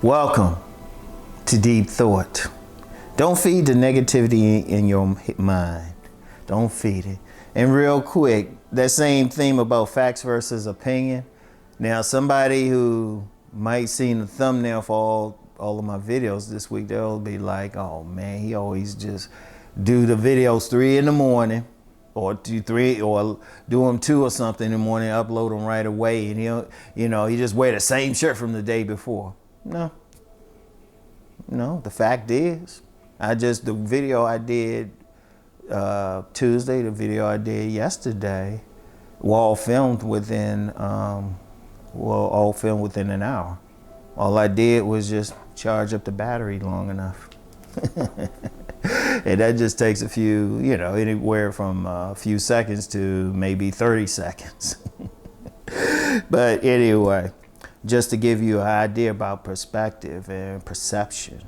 Welcome to Deep Thought. Don't feed the negativity in your mind. Don't feed it. And real quick, that same theme about facts versus opinion. Now, somebody who might see the thumbnail for all of my videos this week, they'll be like, oh man, he always just do the videos 3 in the morning or do 3 or do them 2 or something in the morning, upload them right away. And he just wear the same shirt from the day before. No, the fact is, the video I did Tuesday, the video I did yesterday, were all filmed within an hour. All I did was just charge up the battery long enough. And that just takes a few, anywhere from a few seconds to maybe 30 seconds. But anyway, just to give you an idea about perspective and perception,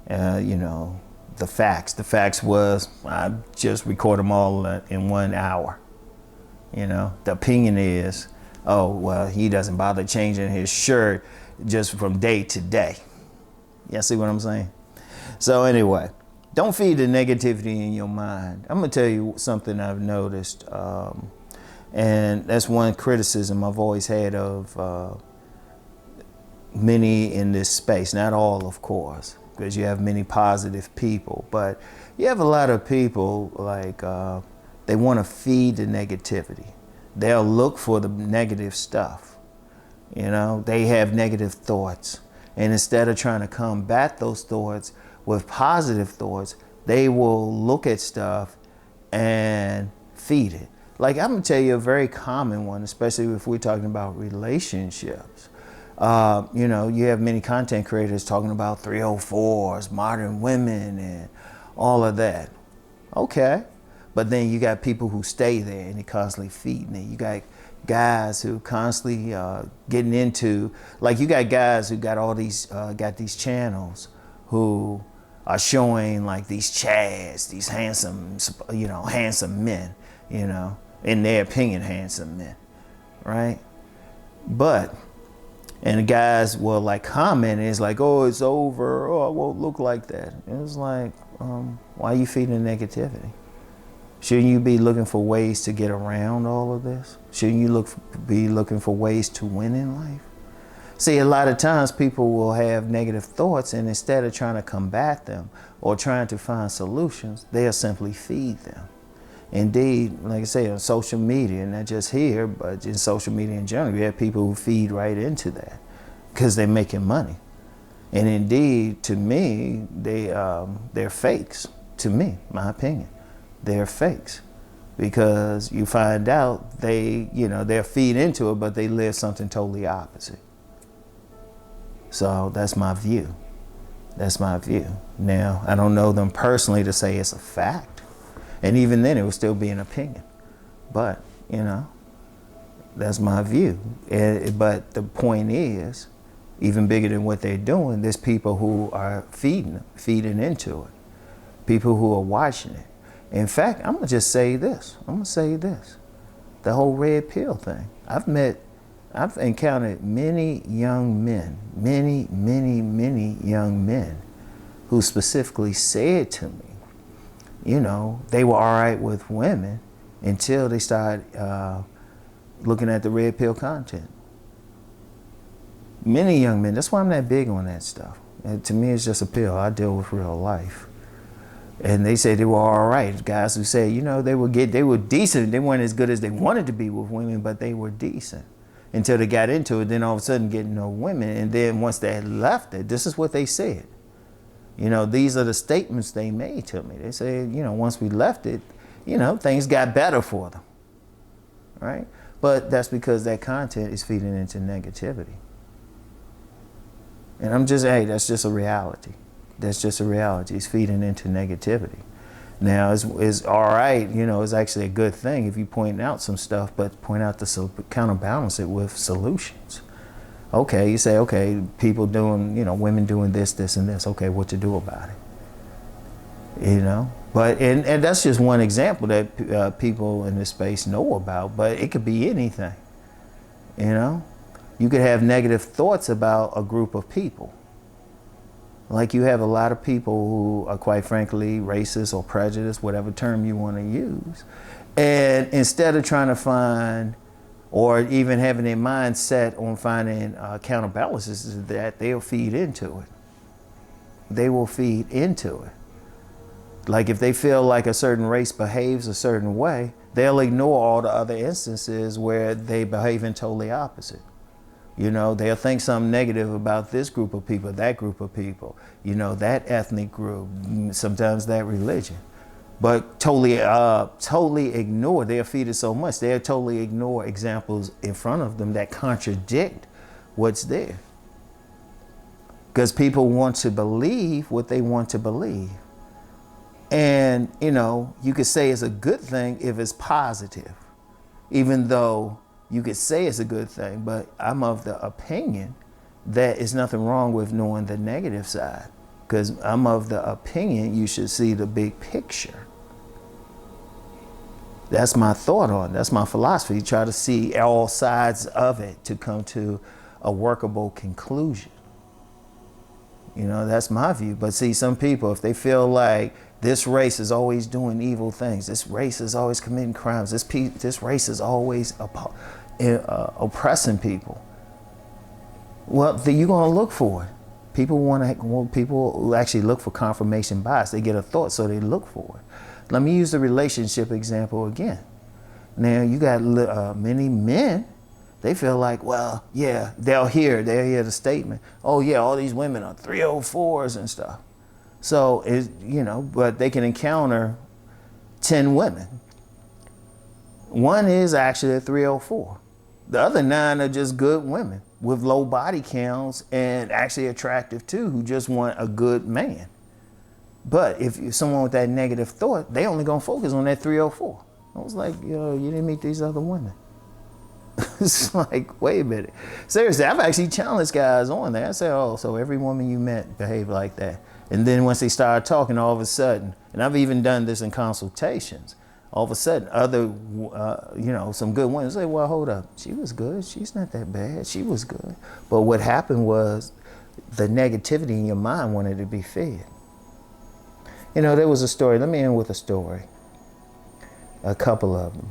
the facts. The facts was, I just record them all in 1 hour. The opinion is, oh, well, he doesn't bother changing his shirt just from day to day. Yeah, see what I'm saying? So anyway, don't feed the negativity in your mind. I'm gonna tell you something I've noticed, and that's one criticism I've always had of many in this space. Not all, of course, because you have many positive people, but you have a lot of people like they want to feed the negativity. They'll look for the negative stuff. They have negative thoughts, and instead of trying to combat those thoughts with positive thoughts, they will look at stuff and feed it. Like, I'm gonna tell you a very common one, especially if we're talking about relationships. You have many content creators talking about 304s, modern women, and all of that. Okay. But then you got people who stay there and they constantly feeding it. You got guys who constantly getting into, like, you got guys who got all these, got these channels who are showing like these chads, these handsome men, in their opinion, handsome men, right? And the guys will like comment, and it's like, oh, it's over, oh, it won't look like that. It was like, why are you feeding negativity? Shouldn't you be looking for ways to get around all of this? Shouldn't you be looking for ways to win in life? See, a lot of times people will have negative thoughts, and instead of trying to combat them or trying to find solutions, they'll simply feed them. Indeed, like I say, on social media, not just here, but in social media in general, you have people who feed right into that because they're making money. And indeed, to me, they're fakes. To me, my opinion, they're fakes, because you find out they'll feed into it, but they live something totally opposite. So that's my view. That's my view. Now, I don't know them personally to say it's a fact. And even then, it would still be an opinion. But, that's my view. But the point is, even bigger than what they're doing, there's people who are feeding into it. People who are watching it. In fact, I'm going to just say this. The whole red pill thing. I've encountered many young men, many young men who specifically said to me, they were all right with women until they started looking at the red pill content. Many young men, that's why I'm not big on that stuff. And to me, it's just a pill. I deal with real life. And they said they were all right. Guys who said, they were decent. They weren't as good as they wanted to be with women, but they were decent. Until they got into it, then all of a sudden getting no women. And then once they had left it, this is what they said. These are the statements they made to me. They said, once we left it, things got better for them, right? But that's because that content is feeding into negativity. And that's just a reality. That's just a reality. It's feeding into negativity. Now, it's all right, it's actually a good thing if you point out some stuff, but point out counterbalance it with solutions. Okay, you say, okay, people doing, women doing this, and this. Okay, what to do about it? But and that's just one example that people in this space know about. But it could be anything. You could have negative thoughts about a group of people. Like you have a lot of people who are quite frankly racist or prejudiced, whatever term you want to use. And instead of trying to find or even having their mind set on finding counterbalances to that, they'll feed into it. They will feed into it. Like if they feel like a certain race behaves a certain way, they'll ignore all the other instances where they behave in totally opposite. You know, they'll think something negative about this group of people, that group of people, you know, that ethnic group, sometimes that religion. But totally ignore, they'll feed it so much, they'll totally ignore examples in front of them that contradict what's there. Because people want to believe what they want to believe. And, you know, you could say it's a good thing if it's positive, even though you could say it's a good thing, but I'm of the opinion that there's nothing wrong with knowing the negative side, because I'm of the opinion you should see the big picture. That's my thought on it. That's my philosophy. Try to see all sides of it to come to a workable conclusion. You know, that's my view. But see, some people, if they feel like this race is always doing evil things, this race is always committing crimes, this race is always oppressing people, well, then you're going to look for it. People actually look for confirmation bias. They get a thought, so they look for it. Let me use the relationship example again. Now, you got many men, they feel like, well, yeah, they'll hear the statement, oh yeah, all these women are 304s and stuff. So, you know, but they can encounter 10 women. One is actually a 304. The other 9 are just good women with low body counts and actually attractive too, who just want a good man. But if you're someone with that negative thought, they only gonna focus on that 304. I was like, yo, you didn't meet these other women. It's like, wait a minute. Seriously, I've actually challenged guys on that. I said, oh, so every woman you met behaved like that. And then once they started talking, all of a sudden, and I've even done this in consultations, all of a sudden, other, you know, some good women say, well, hold up, she was good. She's not that bad. She was good. But what happened was the negativity in your mind wanted to be fed. You know, there was a story. Let me end with a story. A couple of them.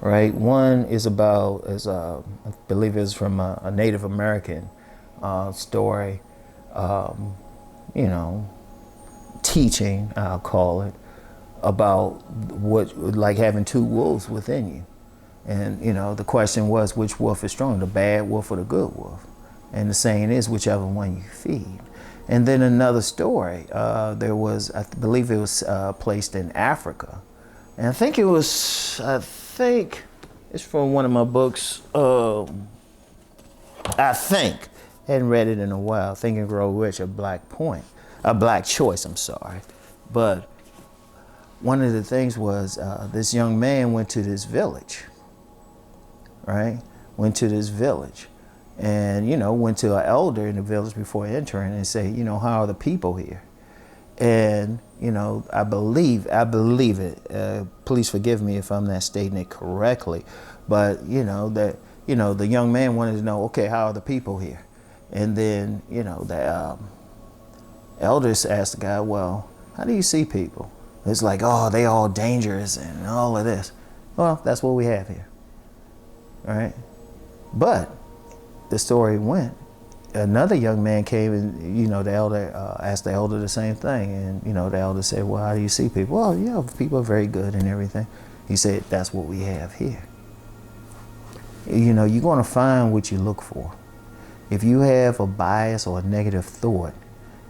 Right? One is about, I believe it's from a Native American story, you know, teaching, I'll call it, about what, like having 2 wolves within you. And, you know, the question was, which wolf is stronger, the bad wolf or the good wolf? And the saying is, whichever one you feed. And then another story, there was, I believe it was placed in Africa. And I think it's from one of my books, I think, hadn't read it in a while, Think and Grow Rich, a Black Choice, I'm sorry. But one of the things was this young man went to this village, right? Went to this village and, you know, went to an elder in the village before entering and say, you know, how are the people here? And, you know, I believe it. Please forgive me if I'm not stating it correctly, but, you know, that, you know, the young man wanted to know, okay, how are the people here? And then, you know, the elders asked the guy, well, how do you see people? It's like, oh, they all dangerous and all of this. Well, that's what we have here, all right? But the story went, another young man came and, you know, the elder asked the elder the same thing. And, you know, the elder said, well, how do you see people? Well, yeah, people are very good and everything. He said, that's what we have here. You know, you're going to find what you look for. If you have a bias or a negative thought,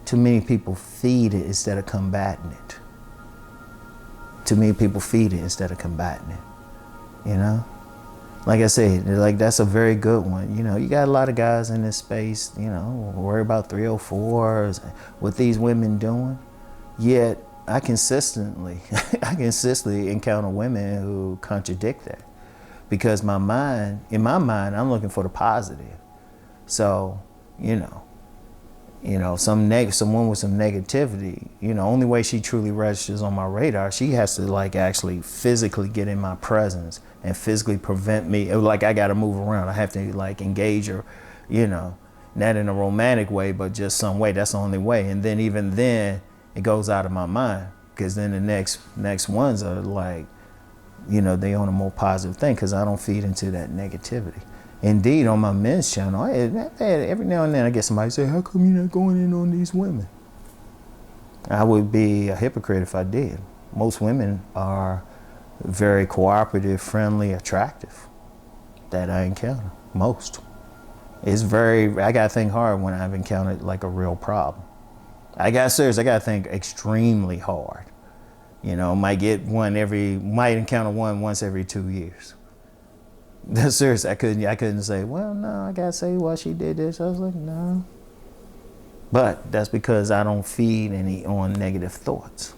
too many people feed it instead of combating it. Too many people feed it instead of combating it, you know? Like I said, like that's a very good one. You know, you got a lot of guys in this space, you know, worry about 304s, what these women doing. Yet I consistently encounter women who contradict that. Because in my mind, I'm looking for the positive. So, you know, someone with some negativity, you know, only way she truly registers on my radar, she has to like actually physically get in my presence and physically prevent me. Like I got to move around. I have to like engage her, you know, not in a romantic way, but just some way. That's the only way. And then even then, it goes out of my mind, because then the next ones are like, you know, they on a more positive thing, because I don't feed into that negativity. Indeed, on my men's channel, every now and then I get somebody say, how come you're not going in on these women? I would be a hypocrite if I did. Most women are very cooperative, friendly, attractive that I encounter. Most. It's very, I gotta think hard when I've encountered like a real problem. I gotta think extremely hard. You know, might encounter one once every 2 years. That's serious. I couldn't say, well, no, I gotta say why she did this. I was like, no. But that's because I don't feed any on negative thoughts.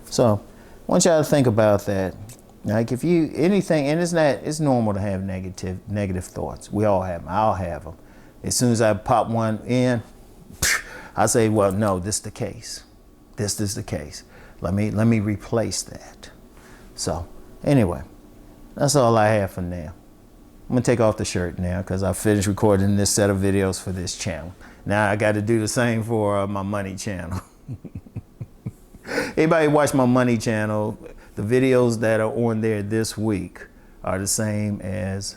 So I want y'all to think about that. Like if you, anything, and it's normal to have negative thoughts. We all have them. I'll have them. As soon as I pop one in, I say, well, no, this is the case. This is the case. Let me replace that. So anyway, that's all I have for now. I'm gonna take off the shirt now because I finished recording this set of videos for this channel. Now I got to do the same for my money channel. Anybody watch my money channel, the videos that are on there this week are the same as,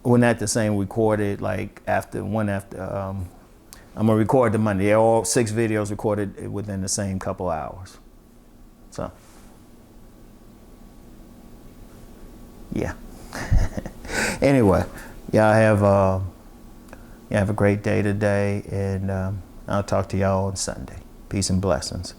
well, not the same, recorded like after I'm gonna record the Monday. They're all 6 videos recorded within the same couple hours. So, yeah. Anyway, y'all have a great day today, and I'll talk to y'all on Sunday. Peace and blessings.